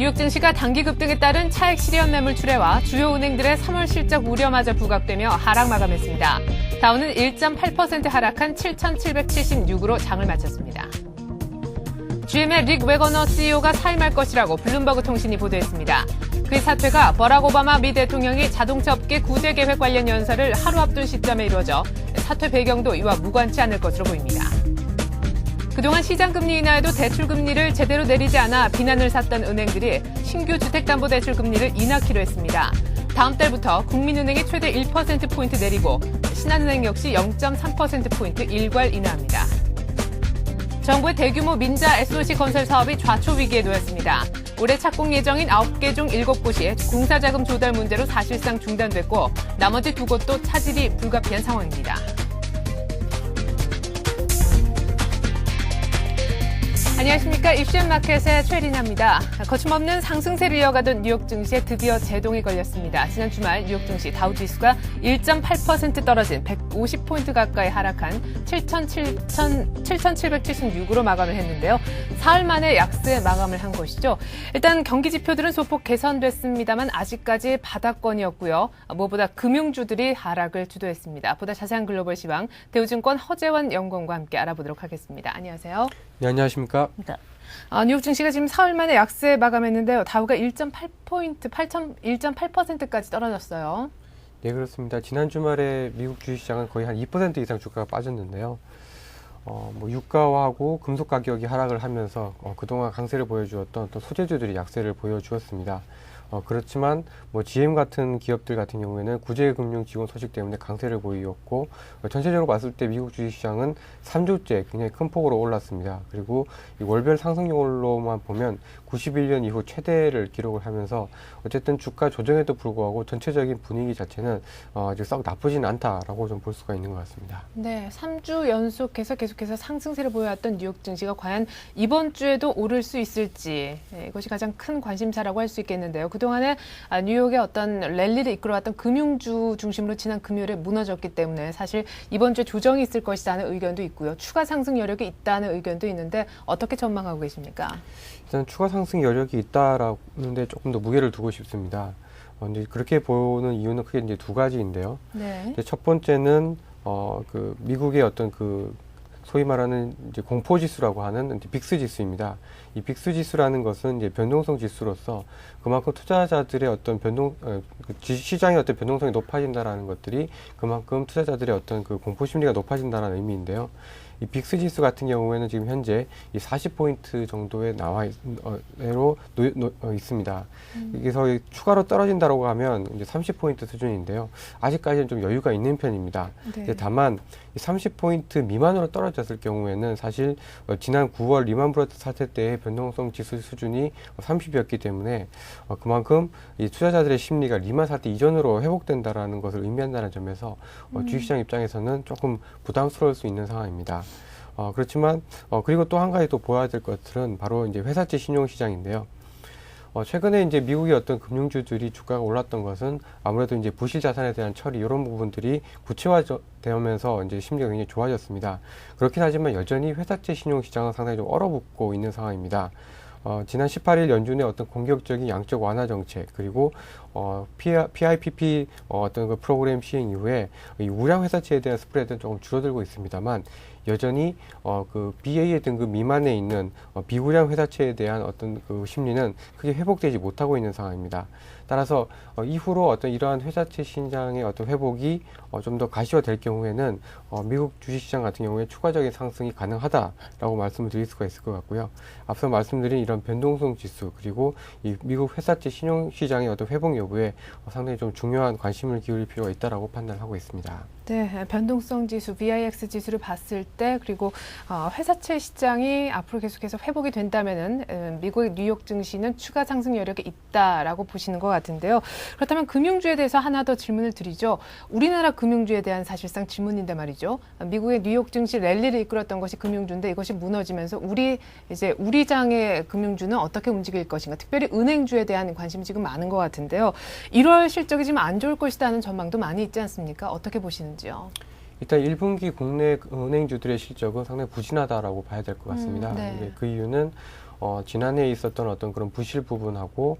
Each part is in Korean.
뉴욕 증시가 단기 급등에 따른 차익 실현 매물 출회와 주요 은행들의 3월 실적 우려마저 부각되며 하락 마감했습니다. 다우는 1.8% 하락한 7,776으로 장을 마쳤습니다. GM의 릭 웨거너 CEO가 사임할 것이라고 블룸버그 통신이 보도했습니다. 그의 사퇴가 버락 오바마 미 대통령이 자동차 업계 구제 계획 관련 연설을 하루 앞둔 시점에 이루어져 사퇴 배경도 이와 무관치 않을 것으로 보입니다. 그동안 시장금리 인하에도 대출금리를 제대로 내리지 않아 비난을 샀던 은행들이 신규 주택담보대출 금리를 인하키로 했습니다. 다음 달부터 국민은행이 최대 1%포인트 내리고 신한은행 역시 0.3%포인트 일괄 인하합니다. 정부의 대규모 민자 SOC 건설 사업이 좌초 위기에 놓였습니다. 올해 착공 예정인 9개 중 7곳이 공사자금 조달 문제로 사실상 중단됐고 나머지 2곳도 차질이 불가피한 상황입니다. 안녕하십니까. 이슈앤마켓의 최리나입니다. 거침없는 상승세를 이어가던 뉴욕 증시에 드디어 제동이 걸렸습니다. 지난 주말 뉴욕 증시 다우지수가 1.8% 떨어진 150포인트 가까이 하락한 7,776으로 마감을 했는데요. 사흘 만에 약세 마감을 한 것이죠. 일단 경기 지표들은 소폭 개선됐습니다만 아직까지 바닥권이었고요. 무엇보다 금융주들이 하락을 주도했습니다. 보다 자세한 글로벌 시황 대우증권 허재원 연구원과 함께 알아보도록 하겠습니다. 안녕하세요. 네, 안녕하십니까. 뉴욕 증시가 지금 사흘 만에 약세 마감했는데요. 다우가 1.8포인트, 1.8%까지 떨어졌어요. 네, 그렇습니다. 지난 주말에 미국 주식시장은 거의 한 2% 이상 주가가 빠졌는데요. 유가하고 금속 가격이 하락을 하면서 그동안 강세를 보여주었던 또 소재주들이 약세를 보여주었습니다. 그렇지만 GM 같은 기업들 같은 경우에는 구제금융 지원 소식 때문에 강세를 보이었고 전체적으로 봤을 때 미국 주식시장은 3주째 굉장히 큰 폭으로 올랐습니다. 그리고 이 월별 상승률로만 보면 91년 이후 최대를 기록을 하면서 어쨌든 주가 조정에도 불구하고 전체적인 분위기 자체는 아직 썩 나쁘진 않다라고 좀 볼 수가 있는 것 같습니다. 네, 3주 연속해서 계속해서 상승세를 보여왔던 뉴욕 증시가 과연 이번 주에도 오를 수 있을지 이것이 가장 큰 관심사라고 할 수 있겠는데요. 그동안에 뉴욕의 어떤 랠리를 이끌어왔던 금융주 중심으로 지난 금요일에 무너졌기 때문에 사실 이번 주에 조정이 있을 것이라는 의견도 있고요. 추가 상승 여력이 있다는 의견도 있는데 어떻게 전망하고 계십니까? 일단 추가 상승 여력이 있다라는데 조금 더 무게를 두고 싶습니다. 이제 그렇게 보는 이유는 크게 이제 두 가지인데요. 네. 첫 번째는 그 미국의 어떤 그 소위 말하는 이제 공포 지수라고 하는 이제 빅스 지수입니다. 이 빅스 지수라는 것은 이제 변동성 지수로서 그만큼 투자자들의 어떤 시장의 어떤 변동성이 높아진다라는 것들이 그만큼 투자자들의 어떤 그 공포 심리가 높아진다는 의미인데요. 이 빅스 지수 같은 경우에는 지금 현재 이 40포인트 정도에 있습니다. 그래서 추가로 떨어진다고 하면 이제 30포인트 수준인데요. 아직까지는 좀 여유가 있는 편입니다. 네. 다만 이 30포인트 미만으로 떨어졌을 경우에는 사실 지난 9월 리만 브러더스 사태 때의 변동성 지수 수준이 30이었기 때문에 그만큼 이 투자자들의 심리가 리만 사태 이전으로 회복된다라는 것을 의미한다는 점에서 주식시장 입장에서는 조금 부담스러울 수 있는 상황입니다. 그렇지만 그리고 또 한 가지 또 보아야 될 것들은 바로 이제 회사채 신용시장인데요. 최근에 이제 미국의 어떤 금융주들이 주가가 올랐던 것은 아무래도 이제 부실 자산에 대한 처리 이런 부분들이 구체화되면서 이제 심리가 굉장히 좋아졌습니다. 그렇긴 하지만 여전히 회사채 신용시장은 상당히 좀 얼어붙고 있는 상황입니다. 지난 18일 연준의 어떤 공격적인 양적 완화 정책 그리고 PIPP 어떤 그 프로그램 시행 이후에 이 우량 회사채에 대한 스프레드는 조금 줄어들고 있습니다만 여전히 그 BA의 등급 미만에 있는 비우량 회사채에 대한 어떤 그 심리는 크게 회복되지 못하고 있는 상황입니다. 따라서 이후로 어떤 이러한 회사채 시장의 어떤 회복이 좀 더 가시화될 경우에는 미국 주식시장 같은 경우에 추가적인 상승이 가능하다라고 말씀을 드릴 수가 있을 것 같고요. 앞서 말씀드린 이런 변동성 지수 그리고 이 미국 회사채 신용시장의 어떤 회복 여부에 상당히 좀 중요한 관심을 기울일 필요가 있다라고 판단하고 있습니다. 네, 변동성 지수, VIX 지수를 봤을 때 그리고 회사채 시장이 앞으로 계속해서 회복이 된다면은 미국의 뉴욕 증시는 추가 상승 여력이 있다라고 보시는 것 같은데요. 그렇다면 금융주에 대해서 하나 더 질문을 드리죠. 우리나라 금융주에 대한 사실상 질문인데 말이죠. 미국의 뉴욕 증시 랠리를 이끌었던 것이 금융주인데 이것이 무너지면서 우리 장의 금융주는 어떻게 움직일 것인가? 특별히 은행주에 대한 관심이 지금 많은 것 같은데요. 1월 실적이 지금 안 좋을 것이라는 전망도 많이 있지 않습니까? 어떻게 보시는지요? 일단 1분기 국내 은행주들의 실적은 상당히 부진하다라고 봐야 될 것 같습니다. 네. 그 이유는 지난해에 있었던 어떤 그런 부실 부분하고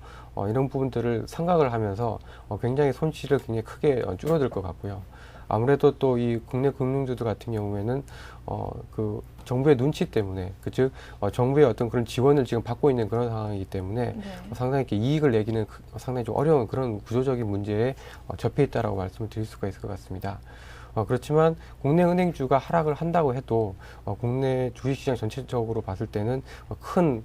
이런 부분들을 생각을 하면서 굉장히 손실을 굉장히 크게 줄어들 것 같고요. 아무래도 또 이 국내 금융주들 같은 경우에는 그 정부의 눈치 때문에 즉 정부의 어떤 그런 지원을 지금 받고 있는 그런 상황이기 때문에 상당히 이렇게 이익을 내기는 상당히 좀 어려운 그런 구조적인 문제에 접해 있다라고 말씀을 드릴 수가 있을 것 같습니다. 그렇지만 국내 은행주가 하락을 한다고 해도 국내 주식시장 전체적으로 봤을 때는 큰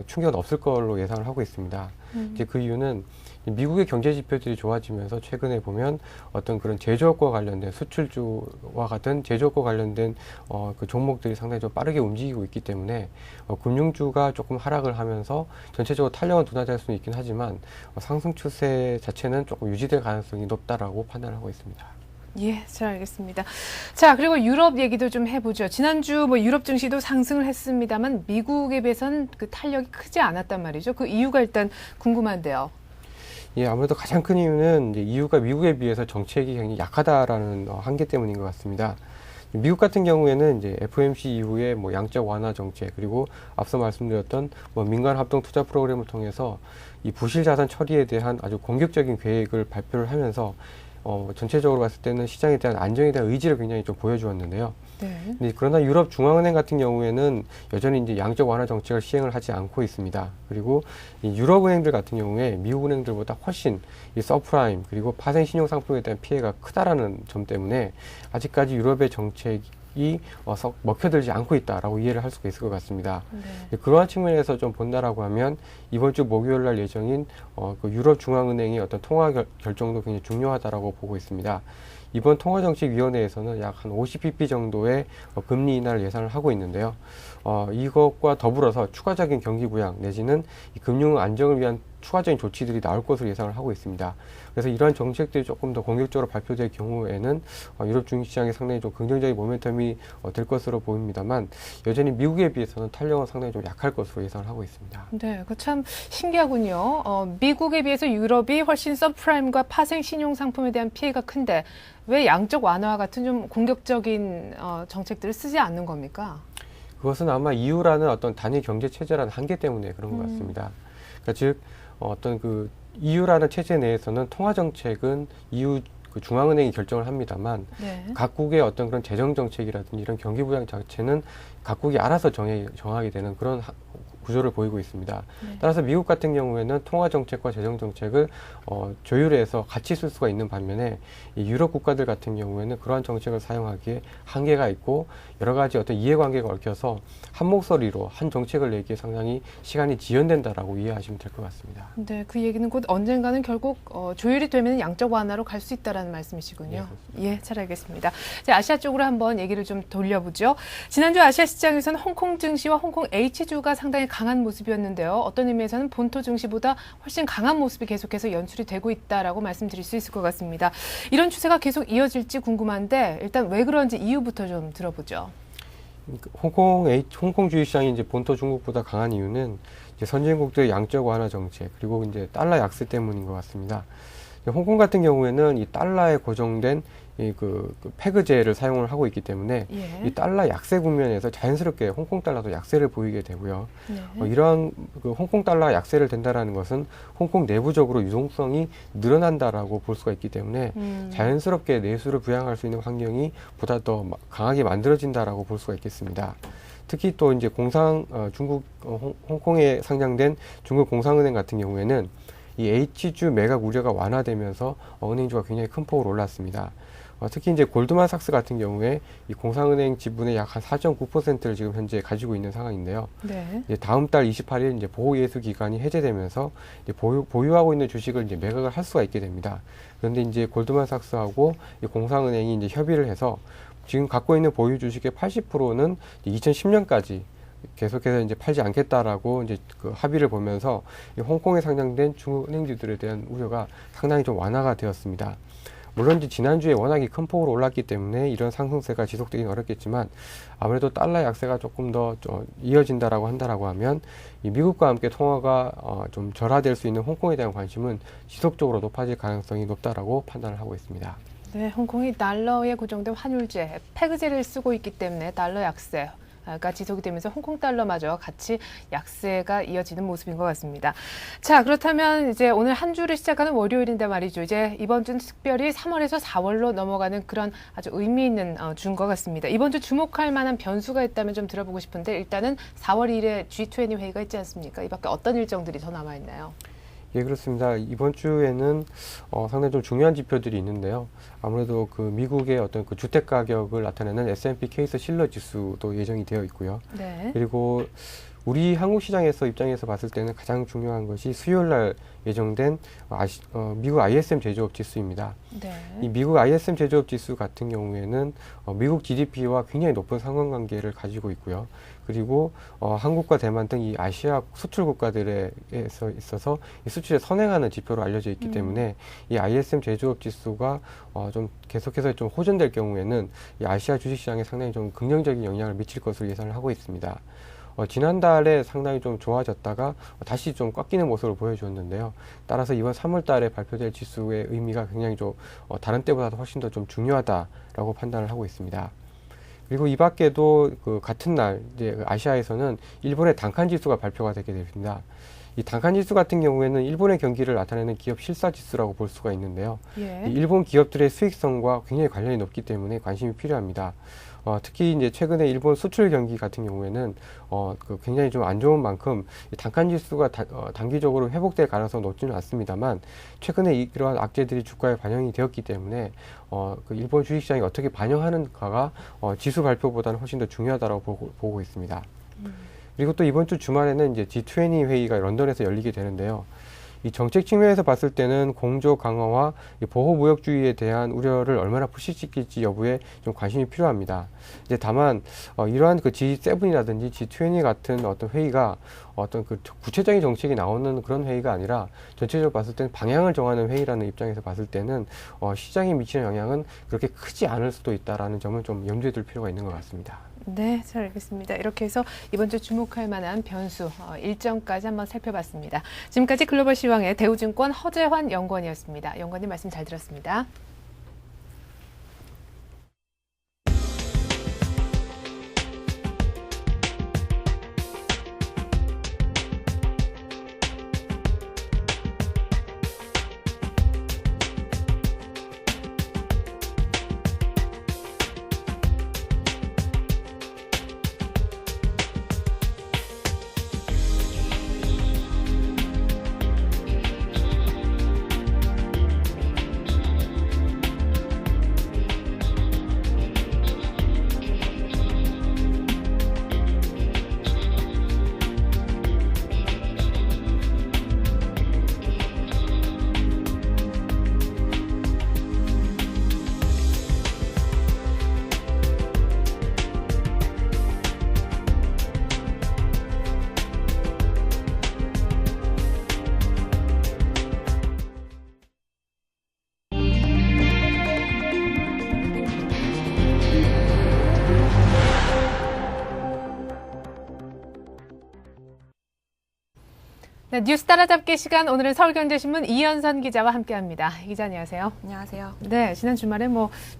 충격은 없을 걸로 예상을 하고 있습니다. 이제 그 이유는 미국의 경제 지표들이 좋아지면서 최근에 보면 어떤 그런 제조업과 관련된 수출주와 같은 제조업과 관련된 그 종목들이 상당히 좀 빠르게 움직이고 있기 때문에 금융주가 조금 하락을 하면서 전체적으로 탄력은 둔화될 수는 있긴 하지만 상승 추세 자체는 조금 유지될 가능성이 높다라고 판단하고 있습니다. 예, 잘 알겠습니다. 자, 그리고 유럽 얘기도 좀 해보죠. 지난주 뭐 유럽 증시도 상승을 했습니다만 미국에 비해서는 그 탄력이 크지 않았단 말이죠. 그 이유가 일단 궁금한데요. 예, 아무래도 가장 큰 이유는 이제 이유가 미국에 비해서 정책이 굉장히 약하다라는 한계 때문인 것 같습니다. 미국 같은 경우에는 이제 FOMC 이후에 뭐 양적 완화 정책 그리고 앞서 말씀드렸던 뭐 민간 합동 투자 프로그램을 통해서 이 부실 자산 처리에 대한 아주 공격적인 계획을 발표를 하면서 전체적으로 봤을 때는 시장에 대한 안정에 대한 의지를 굉장히 좀 보여주었는데요. 네. 네, 그러나 유럽 중앙은행 같은 경우에는 여전히 이제 양적 완화 정책을 시행을 하지 않고 있습니다. 그리고 이 유럽 은행들 같은 경우에 미국 은행들보다 훨씬 이 서프라임 그리고 파생 신용 상품에 대한 피해가 크다라는 점 때문에 아직까지 유럽의 정책이 썩 먹혀들지 않고 있다라고 이해를 할 수가 있을 것 같습니다. 네. 그러한 측면에서 좀 본다라고 하면 이번 주 목요일 날 예정인 그 유럽 중앙은행의 어떤 통화 결정도 굉장히 중요하다라고 보고 있습니다. 이번 통화정책위원회에서는 약 한 50bp 정도의 금리 인하를 예상을 하고 있는데요. 이것과 더불어서 추가적인 경기 부양 내지는 이 금융 안정을 위한 추가적인 조치들이 나올 것으로 예상을 하고 있습니다. 그래서 이러한 정책들이 조금 더 공격적으로 발표될 경우에는 유럽 주식시장에 상당히 좀 긍정적인 모멘텀이 될 것으로 보입니다만 여전히 미국에 비해서는 탄력은 상당히 좀 약할 것으로 예상을 하고 있습니다. 네, 그 참 신기하군요. 미국에 비해서 유럽이 훨씬 서프라임과 파생 신용 상품에 대한 피해가 큰데 왜 양적 완화와 같은 좀 공격적인 정책들을 쓰지 않는 겁니까? 그것은 아마 EU라는 어떤 단일 경제 체제라는 한계 때문에 그런 것 같습니다. 그러니까 즉 어떤 그 EU라는 체제 내에서는 통화 정책은 EU 그 중앙은행이 결정을 합니다만 네. 각국의 어떤 그런 재정 정책이라든지 이런 경기 부양 자체는 각국이 알아서 정하게 되는 그런 구조를 보이고 있습니다. 네. 따라서 미국 같은 경우에는 통화 정책과 재정 정책을 조율해서 같이 쓸 수가 있는 반면에 이 유럽 국가들 같은 경우에는 그러한 정책을 사용하기에 한계가 있고 여러 가지 어떤 이해관계가 얽혀서 한 목소리로 한 정책을 내기에 상당히 시간이 지연된다라고 이해하시면 될 것 같습니다. 네, 그 얘기는 곧 언젠가는 결국 조율이 되면 양적 완화로 갈 수 있다라는 말씀이시군요. 예, 잘 알겠습니다. 자, 아시아 쪽으로 한번 얘기를 좀 돌려보죠. 지난주 아시아 시장에서는 홍콩 증시와 홍콩 H주가 상당히 강한 모습이었는데요. 어떤 의미에서는 본토 증시보다 훨씬 강한 모습이 계속해서 연출이 되고 있다라고 말씀드릴 수 있을 것 같습니다. 이런 추세가 계속 이어질지 궁금한데 일단 왜 그런지 이유부터 좀 들어보죠. 홍콩 주식시장이 이제 본토 중국보다 강한 이유는 이제 선진국들의 양적 완화 정책 그리고 이제 달러 약세 때문인 것 같습니다. 홍콩 같은 경우에는 이 달러에 고정된 그 페그제를 사용을 하고 있기 때문에 예. 이 달러 약세 국면에서 자연스럽게 홍콩 달러도 약세를 보이게 되고요. 네. 이러한 그 홍콩 달러 약세를 된다라는 것은 홍콩 내부적으로 유동성이 늘어난다라고 볼 수가 있기 때문에 자연스럽게 내수를 부양할 수 있는 환경이 보다 더 강하게 만들어진다라고 볼 수가 있겠습니다. 특히 또 이제 홍콩에 상장된 중국 공상은행 같은 경우에는 이 H주 매각 우려가 완화되면서 은행주가 굉장히 큰 폭으로 올랐습니다. 특히 이제 골드만삭스 같은 경우에 이 공상은행 지분의 약 한 4.9%를 지금 현재 가지고 있는 상황인데요. 네. 이제 다음 달 28일 이제 보호예수 기간이 해제되면서 이제 보유하고 있는 주식을 이제 매각을 할 수가 있게 됩니다. 그런데 이제 골드만삭스하고 이 공상은행이 이제 협의를 해서 지금 갖고 있는 보유 주식의 80%는 2010년까지 계속해서 이제 팔지 않겠다라고 이제 그 합의를 보면서 이 홍콩에 상장된 중국 은행주들에 대한 우려가 상당히 좀 완화가 되었습니다. 물론 이제 지난주에 워낙에 큰 폭으로 올랐기 때문에 이런 상승세가 지속되기는 어렵겠지만 아무래도 달러 약세가 조금 더 이어진다라고 한다라고 하면 이 미국과 함께 통화가 좀 절하될 수 있는 홍콩에 대한 관심은 지속적으로 높아질 가능성이 높다라고 판단을 하고 있습니다. 네, 홍콩이 달러에 고정된 환율제, 페그제를 쓰고 있기 때문에 달러 약세. 지속이 되면서 홍콩 달러마저 같이 약세가 이어지는 모습인 것 같습니다. 자, 그렇다면 이제 오늘 한 주를 시작하는 월요일인데 말이죠. 이제 이번 주는 특별히 3월에서 4월로 넘어가는 그런 아주 의미 있는 주인 것 같습니다. 이번 주 주목할 만한 변수가 있다면 좀 들어보고 싶은데 일단은 4월 1일에 G20 회의가 있지 않습니까? 이 밖에 어떤 일정들이 더 남아있나요? 예, 그렇습니다. 이번 주에는 상당히 좀 중요한 지표들이 있는데요. 아무래도 그 미국의 어떤 그 주택 가격을 나타내는 S&P 케이스 실러 지수도 예정이 되어 있고요. 네. 그리고 우리 한국 시장에서 입장에서 봤을 때는 가장 중요한 것이 수요일 날 예정된 미국 ISM 제조업 지수입니다. 네. 이 미국 ISM 제조업 지수 같은 경우에는 미국 GDP와 굉장히 높은 상관관계를 가지고 있고요. 그리고 한국과 대만 등 이 아시아 수출 국가들에 있어서 이 수출에 선행하는 지표로 알려져 있기 때문에 이 ISM 제조업 지수가 좀 계속해서 좀 호전될 경우에는 이 아시아 주식시장에 상당히 좀 긍정적인 영향을 미칠 것으로 예상을 하고 있습니다. 지난달에 상당히 좀 좋아졌다가 다시 좀 꺾이는 모습을 보여주었는데요. 따라서 이번 3월 달에 발표될 지수의 의미가 굉장히 좀 다른 때보다도 훨씬 더 좀 중요하다라고 판단을 하고 있습니다. 그리고 이 밖에도 그 같은 날 이제 아시아에서는 일본의 단칸 지수가 발표가 되게 됩니다. 이 단칸 지수 같은 경우에는 일본의 경기를 나타내는 기업 실사 지수라고 볼 수가 있는데요. 예. 이 일본 기업들의 수익성과 굉장히 관련이 높기 때문에 관심이 필요합니다. 특히 이제 최근에 일본 수출 경기 같은 경우에는 굉장히 좀 안 좋은 만큼 이 단칸 지수가 단기적으로 회복될 가능성은 높지는 않습니다만 최근에 이러한 악재들이 주가에 반영이 되었기 때문에 그 일본 주식시장이 어떻게 반영하는가가 지수 발표보다는 훨씬 더 중요하다고 보고 있습니다. 그리고 또 이번 주 주말에는 이제 G20 회의가 런던에서 열리게 되는데요. 이 정책 측면에서 봤을 때는 공조 강화와 이 보호 무역주의에 대한 우려를 얼마나 푸시시킬지 여부에 좀 관심이 필요합니다. 이제 다만 이러한 그 G7이라든지 G20 같은 어떤 회의가 어떤 그 구체적인 정책이 나오는 그런 회의가 아니라 전체적으로 봤을 때는 방향을 정하는 회의라는 입장에서 봤을 때는 시장에 미치는 영향은 그렇게 크지 않을 수도 있다라는 점을 좀 염두에 둘 필요가 있는 것 같습니다. 네, 잘 알겠습니다. 이렇게 해서 이번 주 주목할 만한 변수 일정까지 한번 살펴봤습니다. 지금까지 글로벌 시황의 대우증권 허재환 연구원이었습니다. 연구원님 말씀 잘 들었습니다. 네, 뉴스 따라잡기 시간 오늘은 서울경제신문 이현선 기자와 함께합니다. 이 기자 안녕하세요. 안녕하세요. 네, 지난 주말에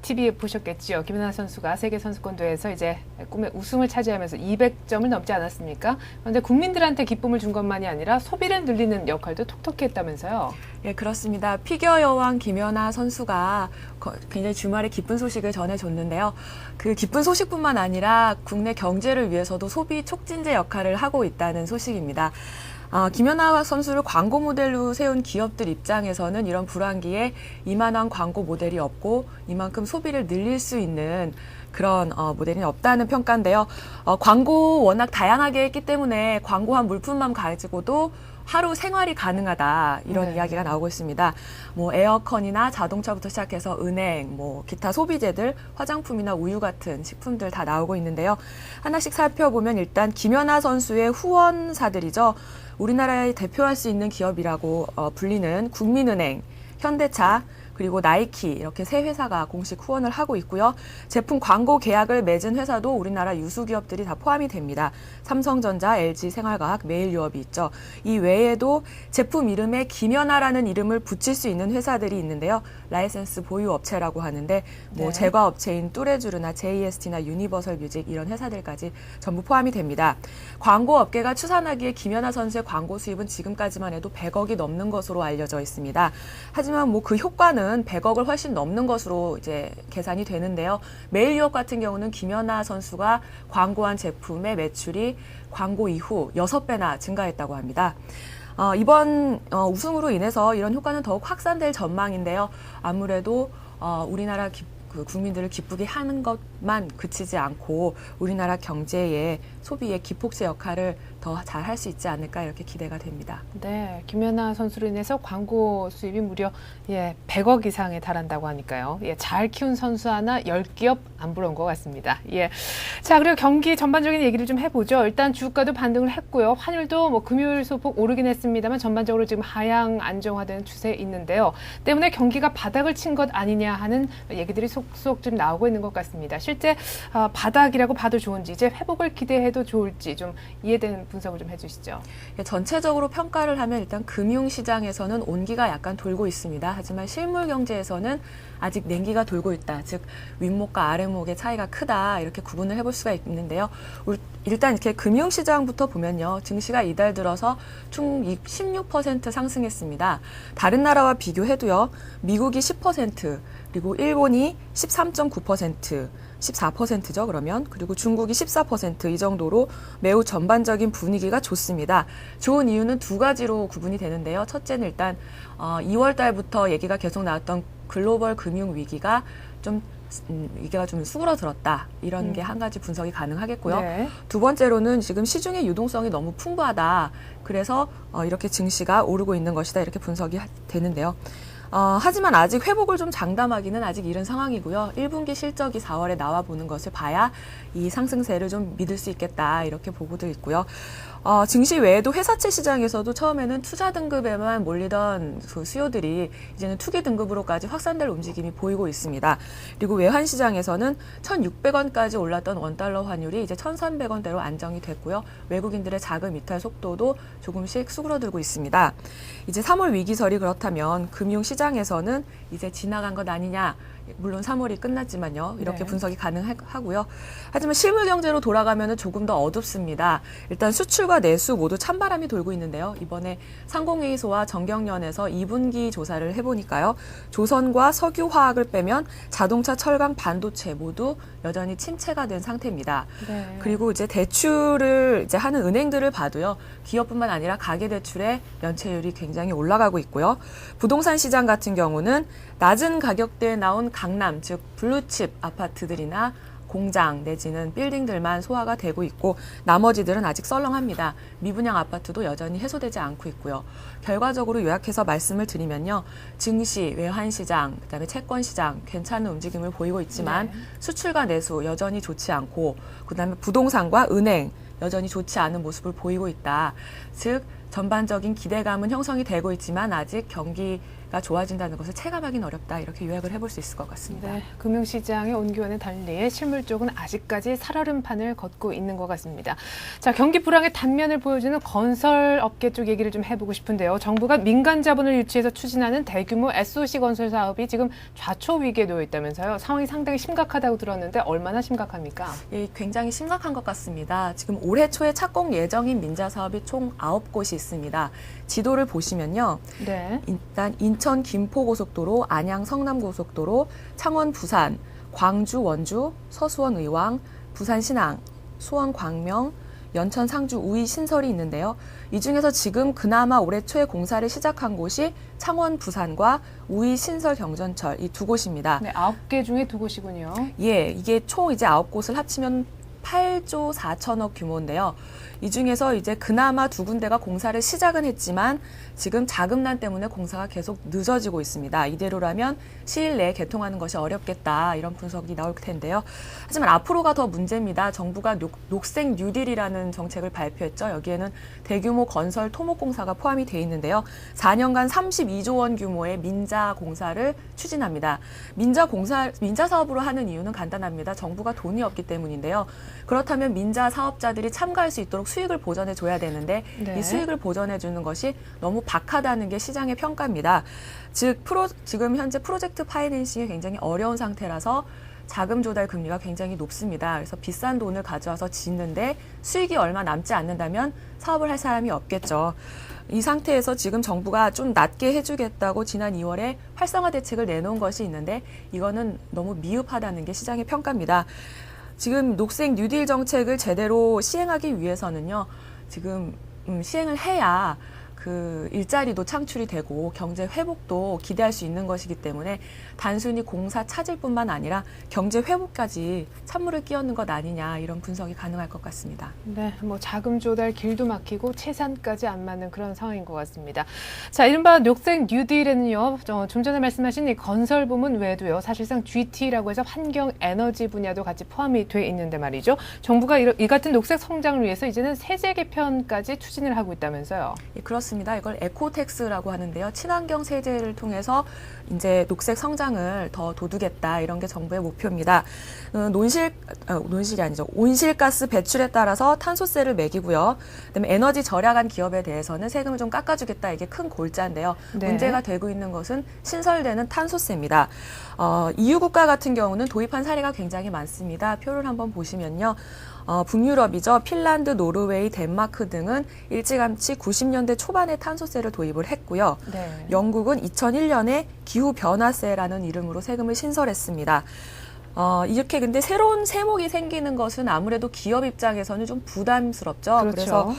TV 보셨겠죠. 김연아 선수가 세계 선수권대회에서 이제 꿈의 우승을 차지하면서 200점을 넘지 않았습니까? 그런데 국민들한테 기쁨을 준 것만이 아니라 소비를 늘리는 역할도 톡톡히 했다면서요. 예, 그렇습니다. 피겨 여왕 김연아 선수가 굉장히 주말에 기쁜 소식을 전해줬는데요. 그 기쁜 소식뿐만 아니라 국내 경제를 위해서도 소비 촉진제 역할을 하고 있다는 소식입니다. 김연아 선수를 광고 모델로 세운 기업들 입장에서는 이런 불황기에 이만한 광고 모델이 없고 이만큼 소비를 늘릴 수 있는 그런 모델이 없다는 평가인데요. 광고 워낙 다양하게 했기 때문에 광고한 물품만 가지고도 하루 생활이 가능하다 이런 이야기가 나오고 있습니다. 에어컨이나 자동차부터 시작해서 은행, 기타 소비재들, 화장품이나 우유 같은 식품들 다 나오고 있는데요. 하나씩 살펴보면 일단 김연아 선수의 후원사들이죠. 우리나라에 대표할 수 있는 기업이라고 불리는 국민은행, 현대차, 그리고 나이키 이렇게 세 회사가 공식 후원을 하고 있고요. 제품 광고 계약을 맺은 회사도 우리나라 유수 기업들이 다 포함이 됩니다. 삼성전자, LG생활과학, 메일유업이 있죠. 이 외에도 제품 이름에 김연아라는 이름을 붙일 수 있는 회사들이 있는데요. 라이센스 보유 업체라고 하는데 뭐 네. 제과 업체인 뚜레쥬르나 JST나 유니버설 뮤직 이런 회사들까지 전부 포함이 됩니다. 광고 업계가 추산하기에 김연아 선수의 광고 수입은 지금까지만 해도 100억이 넘는 것으로 알려져 있습니다. 하지만 뭐 그 효과는 100억을 훨씬 넘는 것으로 이제 계산이 되는데요. 메일유업 같은 경우는 김연아 선수가 광고한 제품의 매출이 광고 이후 6배나 증가했다고 합니다. 이번 우승으로 인해서 이런 효과는 더욱 확산될 전망인데요. 아무래도 우리나라 국민들을 기쁘게 하는 것만 그치지 않고 우리나라 경제의 소비의 기폭제 역할을 더 잘 할 수 있지 않을까 이렇게 기대가 됩니다. 네, 김연아 선수로 인해서 광고 수입이 무려 100억 이상에 달한다고 하니까요. 잘 키운 선수 하나 10기업 안 부러운 것 같습니다. 자, 그리고 경기 전반적인 얘기를 좀 해보죠. 일단 주가도 반등을 했고요. 환율도 뭐 금요일 소폭 오르긴 했습니다만 전반적으로 지금 하향 안정화되는 추세에 있는데요. 때문에 경기가 바닥을 친 것 아니냐 하는 얘기들이 속속 좀 나오고 있는 것 같습니다. 실제 바닥이라고 봐도 좋은지 이제 회복을 기대해도 좋을지 좀 이해되는 분석을 좀 해주시죠. 전체적으로 평가를 하면 일단 금융시장에서는 온기가 약간 돌고 있습니다. 하지만 실물 경제에서는 아직 냉기가 돌고 있다. 즉 윗목과 아랫목의 차이가 크다. 이렇게 구분을 해볼 수가 있는데요. 일단 이렇게 금융시장부터 보면요. 증시가 이달 들어서 총 16% 상승했습니다. 다른 나라와 비교해도요. 미국이 10%, 그리고 일본이 13.9%, 14%죠, 그러면. 그리고 중국이 14%, 이 정도로 매우 전반적인 분위기가 좋습니다. 좋은 이유는 두 가지로 구분이 되는데요. 첫째는 일단 2월 달부터 얘기가 계속 나왔던 글로벌 금융 위기가 좀 수그러들었다. 이런 게 한 가지 분석이 가능하겠고요. 네. 두 번째로는 지금 시중의 유동성이 너무 풍부하다. 그래서 이렇게 증시가 오르고 있는 것이다. 이렇게 분석이 되는데요. 하지만 아직 회복을 좀 장담하기는 아직 이른 상황이고요. 1분기 실적이 4월에 나와보는 것을 봐야 이 상승세를 좀 믿을 수 있겠다. 이렇게 보고도 있고요. 증시 외에도 회사채 시장에서도 처음에는 투자 등급에만 몰리던 그 수요들이 이제는 투기 등급으로까지 확산될 움직임이 보이고 있습니다. 그리고 외환 시장에서는 1,600원까지 올랐던 원달러 환율이 이제 1,300원대로 안정이 됐고요. 외국인들의 자금 이탈 속도도 조금씩 수그러들고 있습니다. 이제 3월 위기설이 그렇다면 금융시장에서는 이제 지나간 것 아니냐. 물론 3월이 끝났지만요. 이렇게 네. 분석이 가능하고요. 하지만 실물 경제로 돌아가면 조금 더 어둡습니다. 일단 수출과 내수 모두 찬바람이 돌고 있는데요. 이번에 상공회의소와 정경련에서 2분기 조사를 해보니까요. 조선과 석유화학을 빼면 자동차, 철강, 반도체 모두 여전히 침체가 된 상태입니다. 네. 그리고 이제 대출을 이제 하는 은행들을 봐도요. 기업뿐만 아니라 가계대출의 연체율이 굉장히 올라가고 있고요. 부동산 시장 같은 경우는 낮은 가격대에 나온 강남, 즉 블루칩 아파트들이나 공장 내지는 빌딩들만 소화가 되고 있고 나머지들은 아직 썰렁합니다. 미분양 아파트도 여전히 해소되지 않고 있고요. 결과적으로 요약해서 말씀을 드리면요. 증시, 외환시장, 그다음에 채권시장 괜찮은 움직임을 보이고 있지만 네. 수출과 내수 여전히 좋지 않고 그다음에 부동산과 은행 여전히 좋지 않은 모습을 보이고 있다. 즉 전반적인 기대감은 형성이 되고 있지만 아직 경기가 좋아진다는 것을 체감하기는 어렵다. 이렇게 요약을 해볼 수 있을 것 같습니다. 네, 금융시장의 온기와는 달리 실물 쪽은 아직까지 살얼음 판을 걷고 있는 것 같습니다. 자, 경기 불황의 단면을 보여주는 건설업계 쪽 얘기를 좀 해보고 싶은데요. 정부가 민간 자본을 유치해서 추진하는 대규모 SOC 건설 사업이 지금 좌초 위기에 놓여 있다면서요. 상황이 상당히 심각하다고 들었는데 얼마나 심각합니까? 예, 굉장히 심각한 것 같습니다. 지금 올해 초에 착공 예정인 민자 사업이 총 9곳이 있습니다. 지도를 보시면요. 네. 일단 인천 김포고속도로, 안양 성남고속도로, 창원 부산, 광주 원주, 서수원 의왕, 부산 신항, 수원 광명, 연천 상주 우이 신설이 있는데요. 이 중에서 지금 그나마 올해 초에 공사를 시작한 곳이 창원 부산과 우이 신설 경전철 이 두 곳입니다. 네, 9개 중에 2곳이군요. 예, 이게 총 이제 9곳을 합치면 8조 4천억 규모인데요. 이 중에서 이제 그나마 두 군데가 공사를 시작은 했지만 지금 자금난 때문에 공사가 계속 늦어지고 있습니다. 이대로라면 시일 내에 개통하는 것이 어렵겠다 이런 분석이 나올 텐데요. 하지만 앞으로가 더 문제입니다. 정부가 녹색 뉴딜이라는 정책을 발표했죠. 여기에는 대규모 건설 토목공사가 포함이 돼 있는데요. 4년간 32조 원 규모의 민자 공사를 추진합니다. 민자 사업으로 하는 이유는 간단합니다. 정부가 돈이 없기 때문인데요. 그렇다면 민자 사업자들이 참가할 수 있도록 수익을 보전해 줘야 되는데 네. 이 수익을 보전해 주는 것이 너무 박하다는 게 시장의 평가입니다. 즉 지금 현재 프로젝트 파이낸싱이 굉장히 어려운 상태라서 자금 조달 금리가 굉장히 높습니다. 그래서 비싼 돈을 가져와서 짓는데 수익이 얼마 남지 않는다면 사업을 할 사람이 없겠죠. 이 상태에서 지금 정부가 좀 낮게 해주겠다고 지난 2월에 활성화 대책을 내놓은 것이 있는데 이거는 너무 미흡하다는 게 시장의 평가입니다. 지금 녹색 뉴딜 정책을 제대로 시행하기 위해서는요, 지금 시행을 해야 그 일자리도 창출이 되고 경제 회복도 기대할 수 있는 것이기 때문에 단순히 공사 차질 뿐만 아니라 경제 회복까지 찬물을 끼얹는 것 아니냐 이런 분석이 가능할 것 같습니다. 네, 뭐 자금 조달 길도 막히고 채산까지 안 맞는 그런 상황인 것 같습니다. 자, 이른바 녹색 뉴딜에는요, 좀 전에 말씀하신 이 건설 부문 외에도요, 사실상 GT라고 해서 환경 에너지 분야도 같이 포함이 돼 있는데 말이죠. 정부가 이 같은 녹색 성장을 위해서 이제는 세제 개편까지 추진을 하고 있다면서요. 예, 그렇습니다. 이걸 에코텍스라고 하는데요. 친환경 세제를 통해서 이제 녹색 성장을 더 도두겠다 이런 게 정부의 목표입니다. 온실이 아니죠. 온실가스 배출에 따라서 탄소세를 매기고요. 그다음에 에너지 절약한 기업에 대해서는 세금을 좀 깎아주겠다 이게 큰 골자인데요. 네. 문제가 되고 있는 것은 신설되는 탄소세입니다. EU 국가 같은 경우는 도입한 사례가 굉장히 많습니다. 표를 한번 보시면요. 북유럽이죠. 핀란드, 노르웨이, 덴마크 등은 일찌감치 90년대 초반에 탄소세를 도입을 했고요. 네. 영국은 2001년에 기후변화세라는 이름으로 세금을 신설했습니다. 이렇게 근데 새로운 세목이 생기는 것은 아무래도 기업 입장에서는 좀 부담스럽죠. 그렇죠. 그래서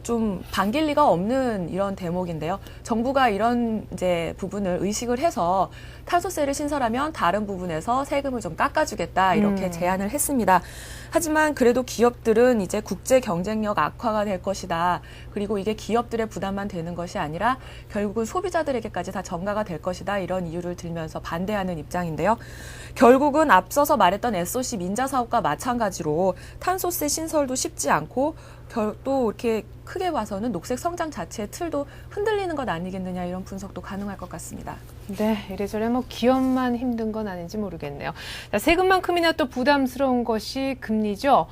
좀 반길 리가 없는 이런 대목인데요. 정부가 이런 이제 부분을 의식을 해서 탄소세를 신설하면 다른 부분에서 세금을 좀 깎아주겠다 이렇게 제안을 했습니다. 하지만 그래도 기업들은 이제 국제 경쟁력 악화가 될 것이다. 그리고 이게 기업들의 부담만 되는 것이 아니라 결국은 소비자들에게까지 다 전가가 될 것이다. 이런 이유를 들면서 반대하는 입장인데요. 결국은 앞서서 말했던 SOC 민자 사업과 마찬가지로 탄소세 신설도 쉽지 않고 또 이렇게 크게 봐서는 녹색 성장 자체의 틀도 흔들리는 것 아니겠느냐 이런 분석도 가능할 것 같습니다. 네, 이래저래 뭐 기업만 힘든 건 아닌지 모르겠네요. 자, 세금만큼이나 또 부담스러운 것이 금리죠.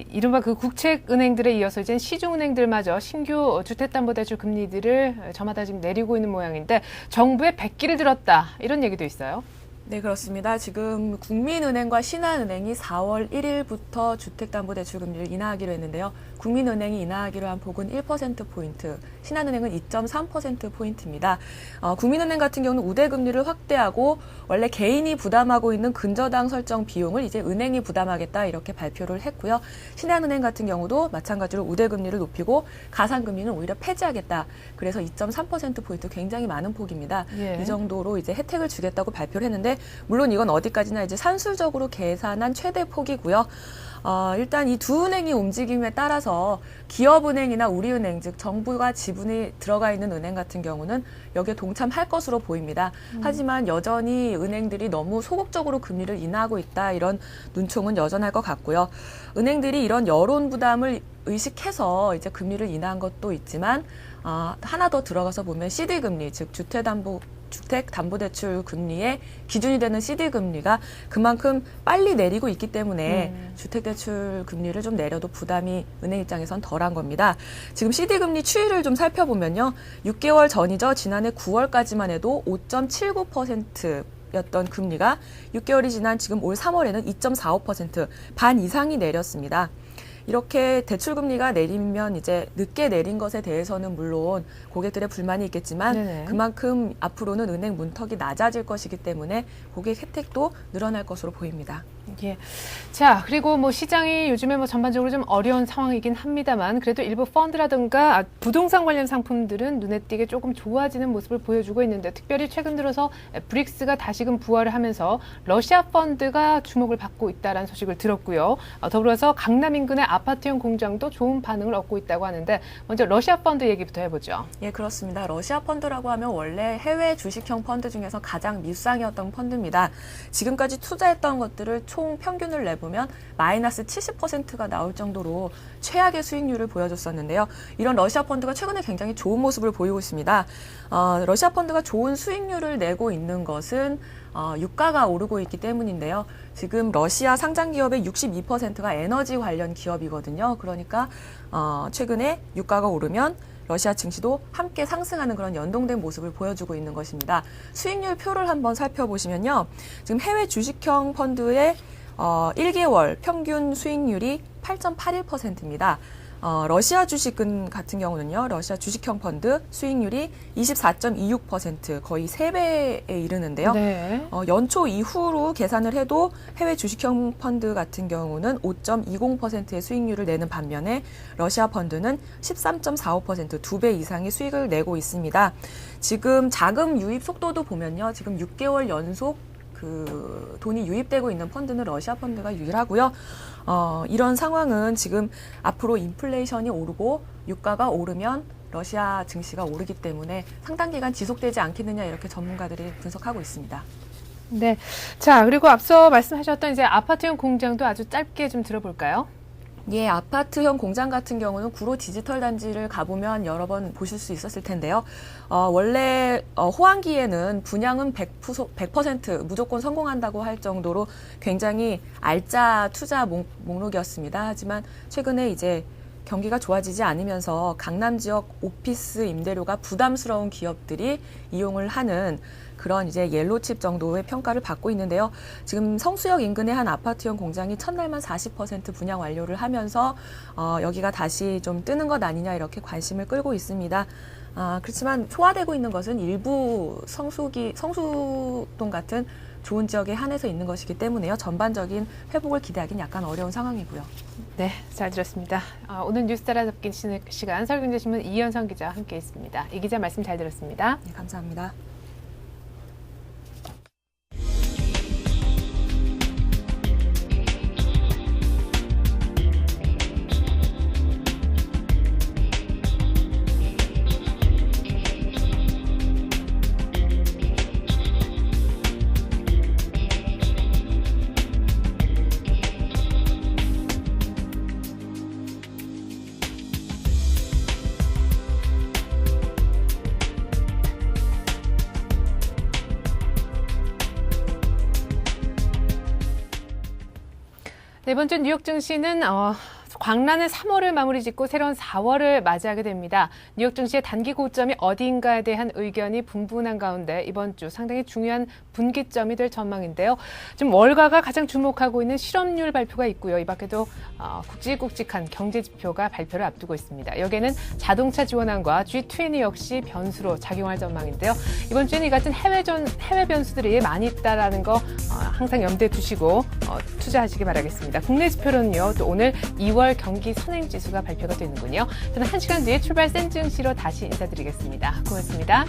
이른바 그 국책은행들에 이어서 이제 시중은행들마저 신규 주택담보대출 금리들을 저마다 지금 내리고 있는 모양인데 정부의 백기를 들었다 이런 얘기도 있어요. 네, 그렇습니다. 지금 국민은행과 신한은행이 4월 1일부터 주택담보대출 금리를 인하하기로 했는데요. 국민은행이 인하하기로 한 폭은 1%포인트, 신한은행은 2.3%포인트입니다. 국민은행 같은 경우는 우대금리를 확대하고 원래 개인이 부담하고 있는 근저당 설정 비용을 이제 은행이 부담하겠다 이렇게 발표를 했고요. 신한은행 같은 경우도 마찬가지로 우대금리를 높이고 가산금리는 오히려 폐지하겠다. 그래서 2.3%포인트 굉장히 많은 폭입니다. 예. 이 정도로 이제 혜택을 주겠다고 발표를 했는데 물론 이건 어디까지나 이제 산술적으로 계산한 최대 폭이고요. 일단 이 두 은행이 움직임에 따라서 기업은행이나 우리은행, 즉 정부가 지분이 들어가 있는 은행 같은 경우는 여기에 동참할 것으로 보입니다. 하지만 여전히 은행들이 너무 소극적으로 금리를 인하하고 있다 이런 눈총은 여전할 것 같고요. 은행들이 이런 여론 부담을 의식해서 이제 금리를 인하한 것도 있지만 하나 더 들어가서 보면 CD금리, 즉 주택담보대출 금리의 기준이 되는 CD금리가 그만큼 빨리 내리고 있기 때문에 주택대출 금리를 좀 내려도 부담이 은행 입장에선 덜한 겁니다. 지금 CD금리 추이를 좀 살펴보면요. 6개월 전이죠. 지난해 9월까지만 해도 5.79% 였던 금리가 6개월이 지난 지금 올 3월에는 2.45% 반 이상이 내렸습니다. 이렇게 대출금리가 내리면 이제 늦게 내린 것에 대해서는 물론 고객들의 불만이 있겠지만 네네. 그만큼 앞으로는 은행 문턱이 낮아질 것이기 때문에 고객 혜택도 늘어날 것으로 보입니다. 예. 자, 그리고 뭐 시장이 요즘에 뭐 전반적으로 좀 어려운 상황이긴 합니다만 그래도 일부 펀드라든가 부동산 관련 상품들은 눈에 띄게 조금 좋아지는 모습을 보여주고 있는데 특별히 최근 들어서 브릭스가 다시금 부활을 하면서 러시아 펀드가 주목을 받고 있다는 소식을 들었고요. 더불어서 강남 인근의 아파트형 공장도 좋은 반응을 얻고 있다고 하는데 먼저 러시아 펀드 얘기부터 해보죠. 예, 그렇습니다. 러시아 펀드라고 하면 원래 해외 주식형 펀드 중에서 가장 윗상이었던 펀드입니다. 지금까지 투자했던 것들을 총 평균을 내보면 마이너스 70%가 나올 정도로 최악의 수익률을 보여줬었는데요. 이런 러시아 펀드가 최근에 굉장히 좋은 모습을 보이고 있습니다. 러시아 펀드가 좋은 수익률을 내고 있는 것은 유가가 오르고 있기 때문인데요. 지금 러시아 상장 기업의 62%가 에너지 관련 기업이거든요. 그러니까 최근에 유가가 오르면 러시아 증시도 함께 상승하는 그런 연동된 모습을 보여주고 있는 것입니다. 수익률 표를 한번 살펴보시면요. 지금 해외 주식형 펀드의 1개월 평균 수익률이 8.81%입니다. 러시아 주식은 같은 경우는요, 러시아 주식형 펀드 수익률이 24.26%, 거의 3배에 이르는데요. 네. 연초 이후로 계산을 해도 해외 주식형 펀드 같은 경우는 5.20%의 수익률을 내는 반면에 러시아 펀드는 13.45%, 2배 이상의 수익을 내고 있습니다. 지금 자금 유입 속도도 보면요, 지금 6개월 연속 돈이 유입되고 있는 펀드는 러시아 펀드가 유일하고요. 이런 상황은 지금 앞으로 인플레이션이 오르고 유가가 오르면 러시아 증시가 오르기 때문에 상당 기간 지속되지 않겠느냐 이렇게 전문가들이 분석하고 있습니다. 네. 자, 그리고 앞서 말씀하셨던 이제 아파트형 공장도 아주 짧게 좀 들어볼까요? 예, 아파트형 공장 같은 경우는 구로 디지털 단지를 가보면 여러 번 보실 수 있었을 텐데요. 원래 호황기에는 분양은 100% 무조건 성공한다고 할 정도로 굉장히 알짜 투자 목록이었습니다. 하지만 최근에 이제 경기가 좋아지지 않으면서 강남 지역 오피스 임대료가 부담스러운 기업들이 이용을 하는 그런 이제 옐로칩 정도의 평가를 받고 있는데요. 지금 성수역 인근의 한 아파트형 공장이 첫날만 40% 분양 완료를 하면서 여기가 다시 좀 뜨는 것 아니냐 이렇게 관심을 끌고 있습니다. 그렇지만 소화되고 있는 것은 일부 성수동 같은 좋은 지역에 한해서 있는 것이기 때문에요. 전반적인 회복을 기대하기는 약간 어려운 상황이고요. 네, 잘 들었습니다. 오늘 뉴스 따라잡기 시간 서울경제신문 이현성 기자와 함께했습니다. 이 기자 말씀 잘 들었습니다. 네, 감사합니다. 네 번째 뉴욕 증시는 광란의 3월을 마무리 짓고 새로운 4월을 맞이하게 됩니다. 뉴욕 증시의 단기 고점이 어디인가에 대한 의견이 분분한 가운데 이번 주 상당히 중요한 분기점이 될 전망인데요. 지금 월가가 가장 주목하고 있는 실업률 발표가 있고요. 이 밖에도 굵직굵직한 경제 지표가 발표를 앞두고 있습니다. 여기에는 자동차 지원안과 G20 역시 변수로 작용할 전망인데요. 이번 주에는 이 같은 해외 변수들이 많이 있다라는 거 항상 염두에 두시고 투자하시기 바라겠습니다. 국내 지표로는요. 또 오늘 2월 경기 선행지수가 발표가 되는군요. 저는 1시간 뒤에 출발 센 증시로 다시 인사드리겠습니다. 고맙습니다.